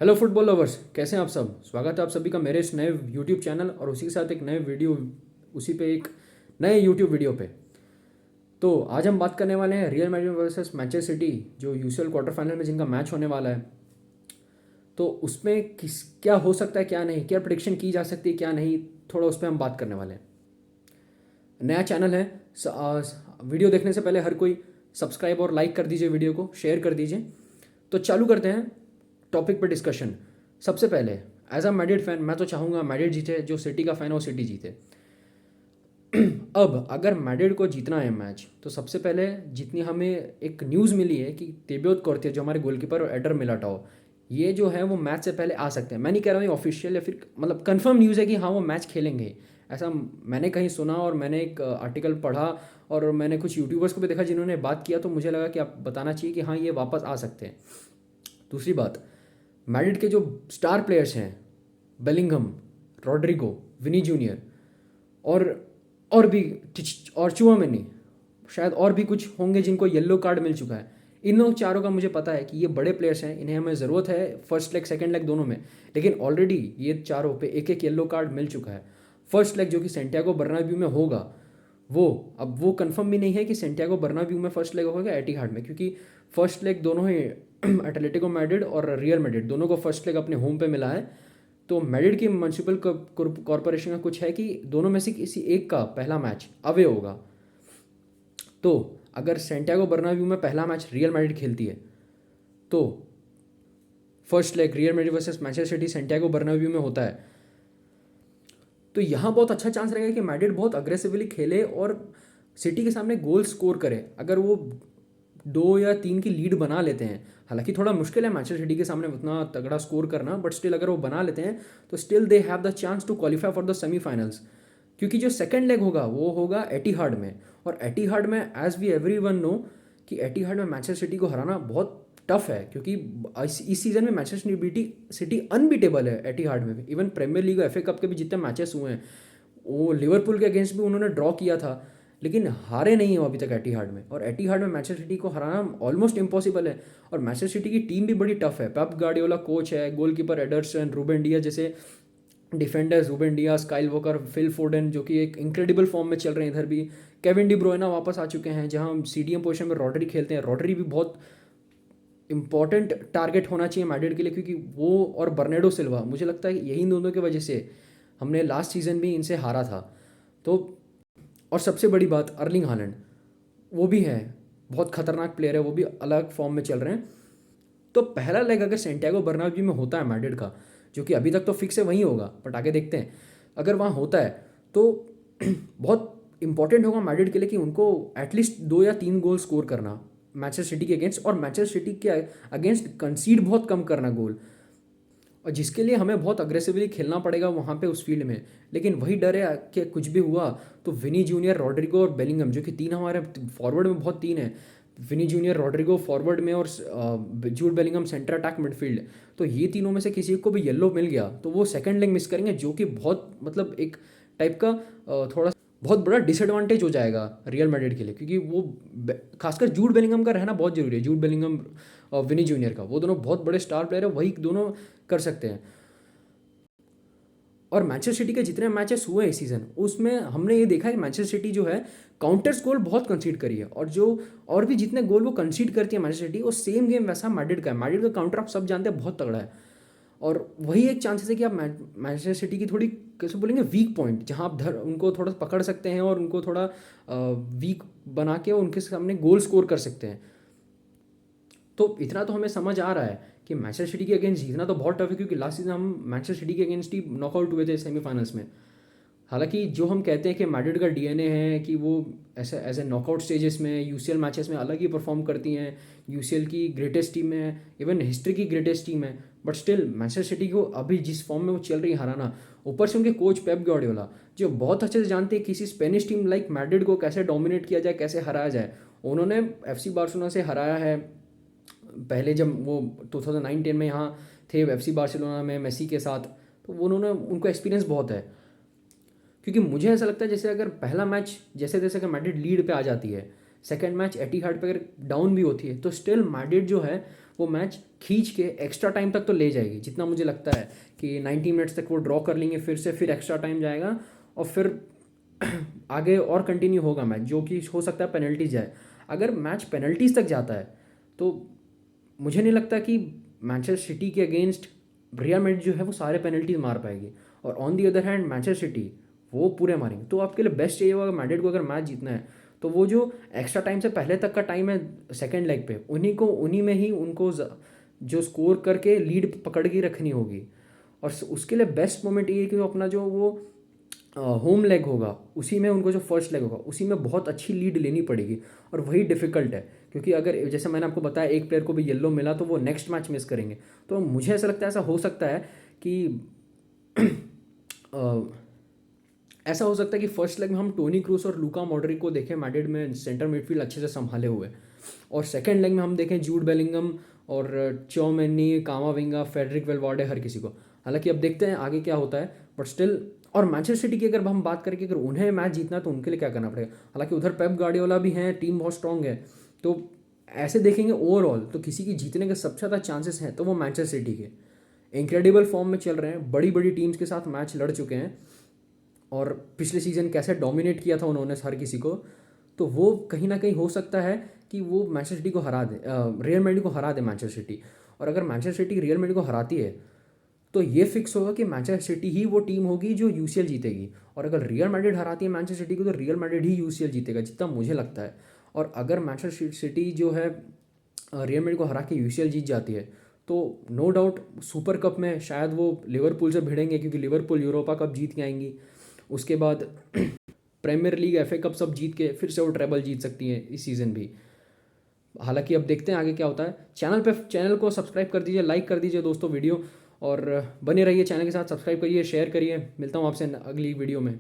Hello football lovers, कैसे हैं आप सब। स्वागत है आप सभी का मेरे इस नए यूट्यूब चैनल और उसी के साथ एक नए वीडियो, उसी पे एक नए यूट्यूब वीडियो पे। तो आज हम बात करने वाले हैं real Madrid versus Manchester city, जो यूसीएल क्वार्टर फाइनल में जिनका मैच होने वाला है। तो उसमें किस क्या हो सकता है, क्या नहीं, क्या प्रिडिक्शन की जा सकती है, क्या नहीं, थोड़ा उस पर हम बात करने वाले हैं। नया चैनल है, वीडियो देखने से पहले हर कोई सब्सक्राइब और लाइक कर दीजिए, वीडियो को शेयर कर दीजिए। तो चालू करते हैं टॉपिक पर डिस्कशन। सबसे पहले एज अ मैड्रिड फैन मैं तो चाहूँगा मैड्रिड जीते, जो सिटी का फ़ैन है वो सिटी जीते। अब अगर मैड्रिड को जीतना है मैच, तो सबसे पहले जितनी हमें एक न्यूज़ मिली है कि तेबियोत कोर्तिया जो हमारे गोलकीपर और एडर मिलाटाओ, ये जो है वो मैच से पहले आ सकते हैं। मैं नहीं कह रहा हूँ ऑफिशियल या फिर मतलब कंफर्म न्यूज़ है कि हाँ वो मैच खेलेंगे, ऐसा मैंने कहीं सुना और मैंने एक आर्टिकल पढ़ा और मैंने कुछ यूट्यूबर्स को भी देखा जिन्होंने बात किया, तो मुझे लगा कि आप बताना चाहिए कि हाँ ये वापस आ सकते हैं। दूसरी बात, मैड्रिड के जो स्टार प्लेयर्स हैं, बेलिंगम, रॉड्रिगो, विनी जूनियर और और भी और चुआमेनी, शायद और भी कुछ होंगे जिनको येलो कार्ड मिल चुका है। इन लोग चारों का मुझे पता है कि ये बड़े प्लेयर्स हैं, इन्हें हमें ज़रूरत है फर्स्ट लेग सेकंड लेग दोनों में, लेकिन ऑलरेडी ये चारों पे एक एक येलो कार्ड मिल चुका है। फर्स्ट लेग जो कि सेंटियागो बर्नाब्यू में होगा, वो अब वो कंफर्म भी नहीं है कि सेंटियागो बर्नाब्यू में फर्स्ट लेग होगा एटिहाड में, क्योंकि फर्स्ट लेग दोनों ही एटलेटिको मैड्रिड और रियल मैड्रिड दोनों को फर्स्ट लेग अपने होम पे मिला है। तो मैड्रिड की म्यूनिसिपल कॉरपोरेशन का कुछ है कि दोनों में से किसी एक का पहला मैच अवे होगा। तो अगर सेंटियागो बर्नाब्यू में पहला मैच रियल मैड्रिड खेलती है, तो first leg real Madrid versus Manchester city Santiago Bernabeu में होता है, तो यहाँ बहुत अच्छा चांस रहेगा कि मैड्रिड बहुत अग्रेसिवली खेले और सिटी के सामने गोल स्कोर करे। अगर वो 2 या 3 की लीड बना लेते हैं, हालांकि थोड़ा मुश्किल है मैनचेस्टर सिटी के सामने उतना तगड़ा स्कोर करना, बट स्टिल अगर वो बना लेते हैं तो still they have the chance to qualify for the semifinals. क्योंकि जो सेकंड लेग होगा वो होगा एटिहाड में, और एटिहाड में as we everyone know कि एटिहाड में मैनचेस्टर सिटी को हराना बहुत टफ है, क्योंकि इस सीजन में मैनचेस्टर सिटी अनबीटेबल है एटिहाड में भी। इवन प्रीमियर लीग और एफए कप के भी जितने मैचेस हुए हैं, वो लिवरपूल के अगेंस्ट भी उन्होंने ड्रॉ किया था, लेकिन हारे नहीं हो अभी तक एटिहाड में। और एटिहाड में मैनचेस्टर सिटी को हराना ऑलमोस्ट इम्पॉसिबल है। और मैनचेस्टर सिटी की टीम भी बड़ी टफ है, पेप गार्डियोला कोच है, गोलकीपर एडरसन, रूबेन डियास जैसे defenders, Ruben Dias, Kyle Walker, Phil Foden जो कि एक इंक्रेडिबल फॉर्म में चल रहे हैं। इधर भी केविन डी ब्रुयना वापस आ चुके हैं, जहां सीडीएम पोजीशन में रॉड्री खेलते हैं। रॉड्री भी बहुत इंपॉर्टेंट टारगेट होना चाहिए मैड्रिड के लिए, क्योंकि वो और बर्नार्डो सिल्वा, मुझे लगता है यही दोनों की वजह से हमने लास्ट सीजन भी इनसे हारा था। तो और सबसे बड़ी बात, अर्लिंग हालैंड वो भी है, बहुत खतरनाक प्लेयर है, वो भी अलग फॉर्म में चल रहे हैं। तो पहला लेग अगर सेंटियागो बर्नाब्यू में होता है मैड्रिड का, जो कि अभी तक तो फिक्स है वहीं होगा, बट आगे देखते हैं, अगर वहाँ होता है तो बहुत इंपॉर्टेंट होगा मैड्रिड के लिए कि उनको एटलीस्ट 2 या 3 गोल स्कोर करना मैनचेस्टर सिटी के अगेंस्ट, और मैनचेस्टर सिटी के अगेंस्ट कंसीड बहुत कम करना गोल, और जिसके लिए हमें बहुत अग्रेसिवली खेलना पड़ेगा वहाँ पे उस फील्ड में। लेकिन वही डर है कि कुछ भी हुआ तो विनी जूनियर, रॉड्रिगो और बेलिंगम, जो कि तीन हमारे फॉरवर्ड में बहुत तीन है, विनी जूनियर, रॉड्रिगो फॉरवर्ड में और Jude Bellingham centre attack midfield, तो ये तीनों में से किसी को भी येलो मिल गया तो वो सेकंड लेग मिस करेंगे, जो कि बहुत मतलब एक टाइप का थोड़ा बहुत बड़ा डिसएडवांटेज हो जाएगा रियल मैड्रिड के लिए, क्योंकि वो खासकर जूड बेलिंगम का रहना बहुत जरूरी है। जूड बेलिंगम और विनी जूनियर का, वो दोनों बहुत बड़े स्टार प्लेयर है, वही दोनों कर सकते हैं। और मैनचेस्टर सिटी के जितने मैचेस हुए इस सीज़न, उसमें हमने ये देखा है कि मैनचेस्टर सिटी जो है काउंटर्स गोल बहुत कंसीड करी है, और जो और भी जितने गोल वो कंसीड करती है मैनचेस्टर सिटी, वो सेम गेम वैसा मैड्रिड का है। मैड्रिड का काउंटर आप सब जानते हैं बहुत तगड़ा है, और वही एक चांसेस है कि आप मैनचेस्टर सिटी की थोड़ी कैसे बोलेंगे वीक पॉइंट, जहां आप उनको थोड़ा पकड़ सकते हैं और उनको थोड़ा वीक बना के उनके सामने गोल स्कोर कर सकते हैं। तो इतना तो हमें समझ आ रहा है कि मैनचेस्टर सिटी के अगेंस्ट जीतना तो बहुत टफ है, क्योंकि लास्ट सीजन हम मैनचेस्टर सिटी के अगेंस्ट ही नॉकआउट हुए थे सेमीफाइनल्स में। हालांकि जो हम कहते हैं कि मैड्रिड का डीएनए है कि वो ऐसे एज ए नॉकआउट स्टेजेस में यूसीएल मैचेस में अलग ही परफॉर्म करती हैं, यूसीएल की ग्रेटेस्ट टीम है, इवन हिस्ट्री की ग्रेटेस्ट टीम है, बट स्टिल मैनचेस्टर सिटी को अभी जिस फॉर्म में वो चल रही है हराना, ऊपर से उनके कोच पेप गार्डियोला जो बहुत अच्छे से जानते हैं किसी स्पेनिश टीम लाइक मैड्रिड को कैसे डोमिनेट किया जाए, कैसे हराया जाए। उन्होंने एफसी बार्सिलोना से हराया है पहले, जब वो 2009-10 में यहाँ थे एफसी बार्सिलोना में मेसी के साथ, तो उन्होंने उनको एक्सपीरियंस बहुत है। क्योंकि मुझे ऐसा लगता है जैसे अगर पहला मैच जैसे जैसे अगर मैड्रिड लीड पे आ जाती है, सेकंड मैच एटिहाड पे अगर डाउन भी होती है, तो स्टिल मैड्रिड जो है वो मैच खींच के एक्स्ट्रा टाइम तक तो ले जाएगी, जितना मुझे लगता है कि 90 मिनट्स तक वो ड्रॉ कर लेंगे, फिर एक्स्ट्रा टाइम जाएगा और फिर आगे और कंटिन्यू होगा मैच, जो कि हो सकता है पेनल्टीज जाए। अगर मैच पेनल्टीज तक जाता है तो मुझे नहीं लगता कि मैनचेस्टर सिटी के अगेंस्ट रियल मैड्रिड जो है वो सारे पेनल्टीज मार पाएगी। और on the other hand Manchester city वो पूरे मारेंगे। तो आपके लिए बेस्ट चाहिए होगा मैड्रिड को अगर मैच जीतना है तो वो जो एक्स्ट्रा टाइम से पहले तक का टाइम है सेकेंड लेग पे, उन्हीं में ही उनको जो स्कोर करके लीड पकड़ के रखनी होगी। और उसके लिए बेस्ट मोमेंट ये है कि वो अपना जो वो होम लेग होगा उसी में, उनको जो फर्स्ट लेग होगा उसी में बहुत अच्छी लीड लेनी पड़ेगी। और वही डिफ़िकल्ट है, क्योंकि अगर जैसे मैंने आपको बताया एक प्लेयर को भी येलो मिला तो वो नेक्स्ट मैच मिस करेंगे। तो मुझे ऐसा लगता है ऐसा हो सकता है कि ऐसा हो सकता है कि फर्स्ट लेग में हम टोनी क्रूस और लूका मॉड्रिक को देखें मैड्रिड में सेंटर मिडफील्ड अच्छे से संभाले हुए, और सेकेंड लेग में हम देखें जूड बेलिंगम और चौमेनी, कामाविंगा, फेडरिक वेलवर्डे, हर किसी को। हालांकि अब देखते हैं आगे क्या होता है, बट स्टिल। और मैनचेस्टर सिटी की अगर हम बात करें कि अगर उन्हें मैच जीतना है तो उनके लिए क्या करना पड़ेगा, हालांकि उधर पेप गार्डियोला भी हैं, टीम बहुत स्ट्रांग है। तो ऐसे देखेंगे ओवरऑल तो किसी की जीतने के सबसे ज़्यादा चांसेस हैं तो वो मैनचेस्टर सिटी के। इनक्रेडिबल फॉर्म में चल रहे हैं, बड़ी बड़ी टीम्स के साथ मैच लड़ चुके हैं, और पिछले सीजन कैसे डोमिनेट किया था उन्होंने हर किसी को। तो वो कहीं ना कहीं हो सकता है कि वो मैनचेस्टर सिटी को हरा दे, रियल मैड्रिड को हरा दे मैनचेस्टर सिटी। और अगर मैनचेस्टर सिटी रियल मैड्रिड को हराती है तो ये फिक्स होगा कि मैनचेस्टर सिटी ही वो टीम होगी जो यूसीएल जीतेगी। और अगर रियल मैड्रिड हराती है मैनचेस्टर सिटी को तो रियल मैड्रिड ही यूसीएल जीतेगा, जितना मुझे लगता है। और अगर मैनचेस्टर सिटी जो है रियल मैड्रिड को हरा के यूसीएल जीत जाती है तो नो डाउट सुपर कप में शायद वो लिवरपूल से भिड़ेंगे, क्योंकि लिवरपूल यूरोपा कप जीत के आएंगी। उसके बाद प्रीमियर लीग, एफए कप सब जीत के फिर से वो ट्रेबल जीत सकती है इस सीज़न भी। हालांकि अब देखते हैं आगे क्या होता है। चैनल को सब्सक्राइब कर दीजिए, लाइक कर दीजिए दोस्तों वीडियो, और बने रहिए चैनल के साथ, सब्सक्राइब करिए, शेयर करिए। मिलता हूँ आपसे अगली वीडियो में।